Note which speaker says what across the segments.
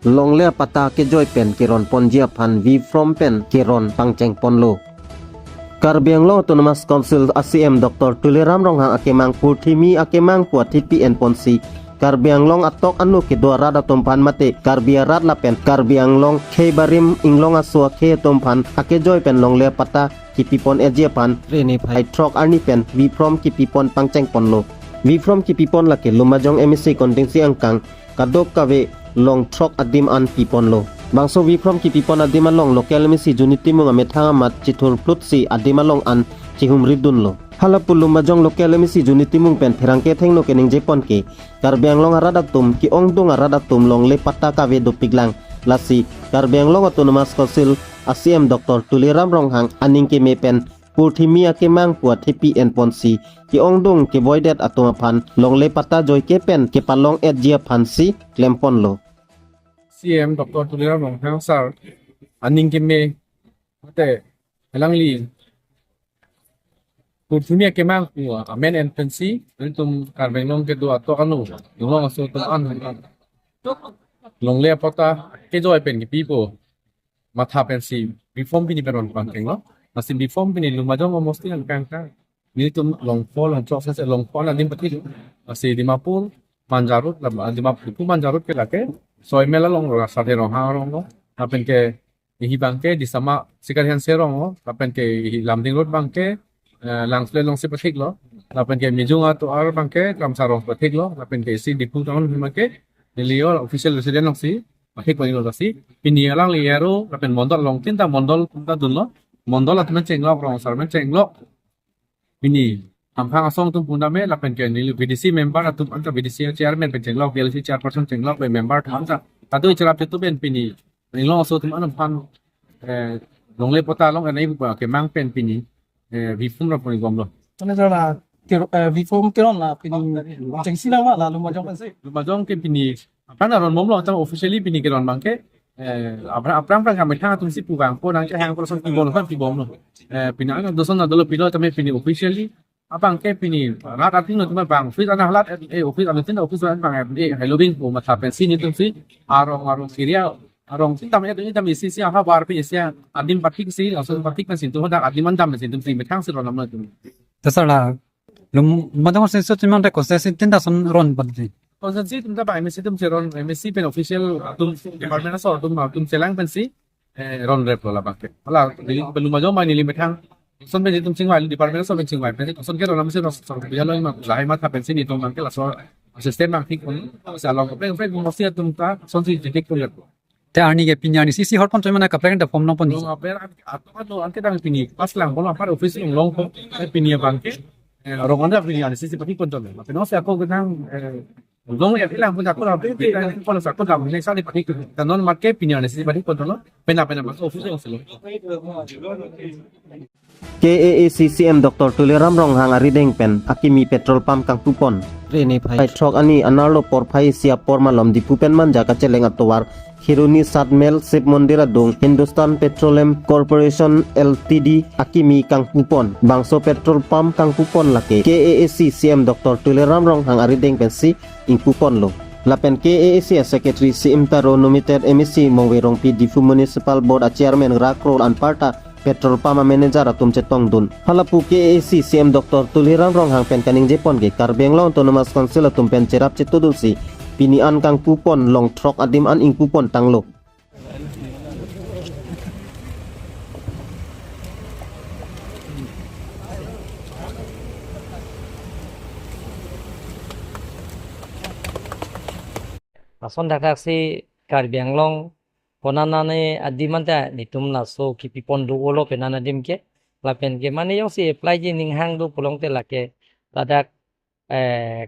Speaker 1: long le pata ke joy pen keron ponjia phan vi from pen keron pangcheng ponlo Karbiang Long Autonomous Council ACM Dr. Tuliram Ronghang akemang purthimi akemang puat TPN ponsi Karbiang Long atok anu kedua rada tumpan mate Karbia rat lapen Karbiang Long ke barim inglong asua ke tumpan ake joy pen long le pata kipipon ejia pan rene pai trok arni pen vi from kipipon pangcheng ponlo vi from kipipon lake lumajong MSC kontingsi angkang kadok kawe long trok adim an pipon lo bangso vi from kipipon adim along local MSC unity mung amethanga mat chithur plutsi adim along an chihum ridun lo halapul lumajong local MSC unity mung pen therangke thengno kening jepon ke Karbiang Long aradatum ki ongdung aradatum long le patta kawe dopiglang lasi Karbiang Long Autonomous Council ACM Dr. Tuliram Ronghang aning ke mepen Purthimia ke mang puat TPN ponsi ki ongdung ke voidet atoma phan long le patta joy ke pen ke palong edjia phansi klempon lo
Speaker 2: CM Dr. Tuliram Ronghang sar aning ke me mate helang li Purthimia ke mang puat amen and fancy tum Karbiang Long ke dua to anu long aso tum an long le pata ke joy pen ke pipo matha pensi reform pini peron pangkeng lo masih reform pini lumajong almost yang kangka ni tum long fall and process long fall adim pati masih Dimapur Manjarut Dimapur Manjarut ke lake soy mela long rasa de rong harong lo apen ke hi bangke di sama sekalian serong lo apen ke lamding road bangke langsle long se patik lo apen ke mijung atau ar bangke kam sarong patik lo apen ke si dipu tahun bangke nilio official resident long si patik bang lo si pini lang liero apen mondol long tinta mondol tinta dun lo mondol atmen chenglok rong sarmen chenglok ini ampang asong tum pundame la pen ken ni VDC member atum anta VDC chairman pen chenglok PLC chairperson chenglok be member thamsa tadu charap tu ben pini ni long so tum anam pan long le pota long anai ba ke mang pen pini vifum ra poni gom lo
Speaker 3: Cho là vì phong cái đó là chính xác là lumajong kan sih.
Speaker 2: lumajong ke pini apana ron mom lo tang officially pini ke ron bangke apram kami tha tum si pugang po nang hang person pibom kan pibom lo pina ang doson na dolo pilo tame pini officially abang ke pini rat ating no tuma bang office ana halat office ana tin office an bang helobing po matha pensi ni tum si arong siria arong tin tam ya tu tam isi si ha bar pi isi adim patik si aso patik kan sintu hodak adiman tam sintu si metang si ron namna tu
Speaker 3: Dasar là lumajong sen so timang ko sen tinda son ron badji.
Speaker 2: konsensi tum ta ba MSC tum seron MSC pen official tum department asor tum selang pensi ron rep la bangke ala belum maju mai ni limitang son pen tum singwai department asor pen singwai pen son ke ron namse son biya lo ma lai ma tha pensi ni tum bangke la so system bang thik kon sa long ko pen pen mo sia tum ta son si dik ko yer
Speaker 3: Te arni ke pinyani sisi hot pon mana ka plan da form nong pon.
Speaker 2: long aper atau anke dang pini pas lang bola par office long ko pini bangke rong anda pini ani sisi patik kon ton pen no se ako gedang long ya bilang pun aku lah kalau satu dalam ini saya dipakai dan non market punya nasi dipakai kontrol pena masuk office yang selalu
Speaker 1: KAACCM Dr. Tuliram Ronghang arideng pen akimi petrol pump kang tupon rene pai trok ani anarlo por pai sia por malom di pupen man jaka celeng atowar Hiruni Satmel Sip Mondira Dong Hindustan Petroleum Corporation Ltd akimi kang pupon bangso petrol pump kang pupon lake KAACCM Dr. Tuliram Ronghang arideng pensi ing pupon lo lapen KAAC Secretary CM Taro Nominated MSC Mongwerong Difu Municipal Board Chairman Rakro Anparta Petrol Pump Manager atum cetong dun halapu KAC CM Dr. Tuliram Ronghang pen kaning Jepon ge Karbiang Long Autonomous Council atum pen cerap cetudul si pinian kang pupon long trok adim an ing pupon tanglo
Speaker 4: Nason dakak si Karbiang Long ponana ne adimanta nitum na so kipipon du olo penana dim ke lapen ke mane yung si apply ji ning hang du pulong te lake ladak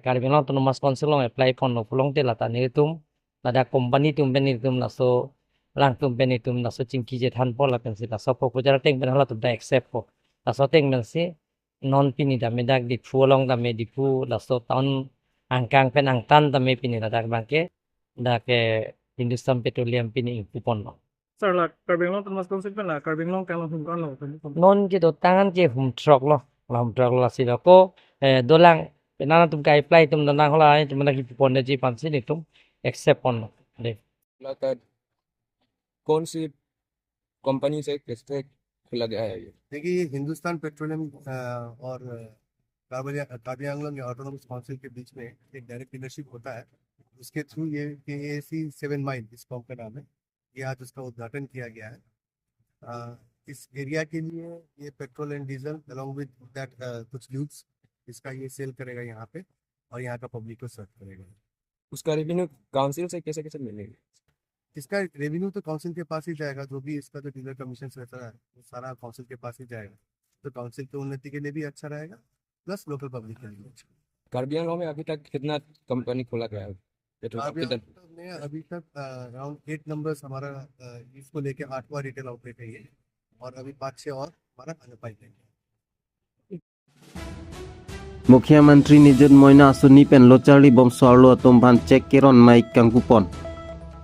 Speaker 4: Karbiang Long Autonomous Council long apply pon no pulong te lata nitum ladak company tum benitum na so lang tum benitum na so cingki je than pol lapen si la so po jara teng ben hala tum da accept po la so teng ben si non pini da medak di pulong da me di pu la so taun angkang pen ang tan da me pini ladak bangke da ke Hindustan Petroleum pini kupon lo.
Speaker 3: Sir là Karbiang Long Autonomous Council là Karbiang Long kang long hum kan lo.
Speaker 4: Non ke do tangan ke hum truck lo. Hum truck lo si lo ko dolang penana tum kai apply tum danang hola tum na ki kupon de ji pansi ni tum accept on lo. De.
Speaker 5: लगातार कौन सी company से किससे खुला गया है ये?
Speaker 6: देखिए ये हिंदुस्तान पेट्रोलियम और कार्बी आंगलोंग ऑटोनोमस काउंसिल के बीच में एक डायरेक्ट डीलरशिप होता है। उसके थ्रू ये AAC 7 माइल इस पंप का नाम है, ये आज उसका उद्घाटन किया गया है। इस एरिया के लिए ये petrol and diesel along with that कुछ ल्यूब्स इसका ये सेल करेगा यहाँ पे और यहाँ का पब्लिक को सर्व करेगा।
Speaker 5: उसका रेवेन्यू काउंसिल से कैसे कैसे मिलेगा?
Speaker 6: इसका रेवेन्यू तो काउंसिल के पास ही जाएगा, जो भी इसका जो डीलर कमीशन रहता है वो सारा काउंसिल के पास ही जाएगा। तो काउंसिल की उन्नति के लिए भी अच्छा रहेगा, प्लस लोकल पब्लिक के लिए भी अच्छा।
Speaker 5: कार्बी आंगलोंग में अभी तक कितना कंपनी खोला गया है पेट्रोल
Speaker 6: कार्बी
Speaker 5: कितना?
Speaker 6: आंगलोंग में अभी तक अराउंड 8 नंबर्स हमारा इसको लेके 8वां रिटेल आउटलेट है ये, और अभी 5-6 और हमारा अन्य पाइपलाइन है।
Speaker 1: मुख्यमंत्री निजुत मोइना आसुनि पेन लोचारली बम सोरलो तुमभान चेक केरन माइक कांगकुपन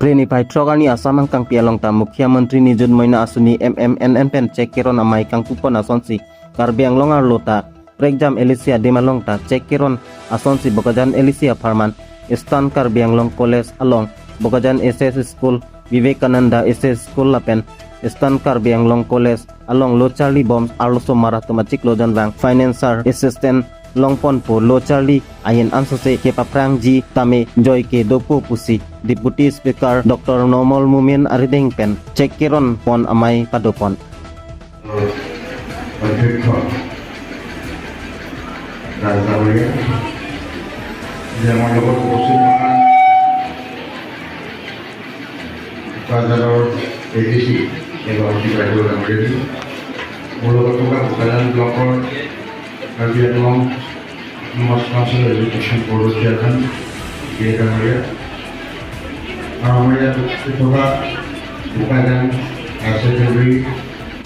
Speaker 1: प्रेनि पाइट्रगानि आसाम कांग पियालंगता मुख्यमंत्री निजुत मोइना आसुनि MMNN पेन चेक केरन माइक कांगकुपन आसनसि कार्बी आंगलोंग आर लोटा प्रेगजाम एलिसिया दिमालंगता चेक केरन आसनसि बगजान एलिसिया फार्मान ईस्टार्न कार्बी आंगलोंग कॉलेज अलोंग Bagjan SS school Vivekananda SS school लापेन ईस्टार्न कार्बी आंगलोंग कॉलेज अलोंग लोचारली बम आरलोसो मारातोमाचिक लोजन बांग financer assistant Longpon po Lo Charlie ayen ansose ke paprang ji tame joy ke dopo pusi Deputy Speaker Dr. Normal Mumin Arideng pen cek kiron pon amai padopon
Speaker 7: অধ্যক্ষ রাজদাবরিয়া যে আমার লগত উপস্থিত বাজাৰৰ ADC এবং বাইদেউ ডাঙৰীয়া মোৰ লগত থকা ভূটান ব্লকৰ Karbi Anglong north council education বৰ্ডৰ চেয়াৰমেন বি ডাঙৰীয়া আৰু আমাৰ ইয়াত উপস্থিত থকা ভূটান হায়াৰ ছেকেণ্ডেৰী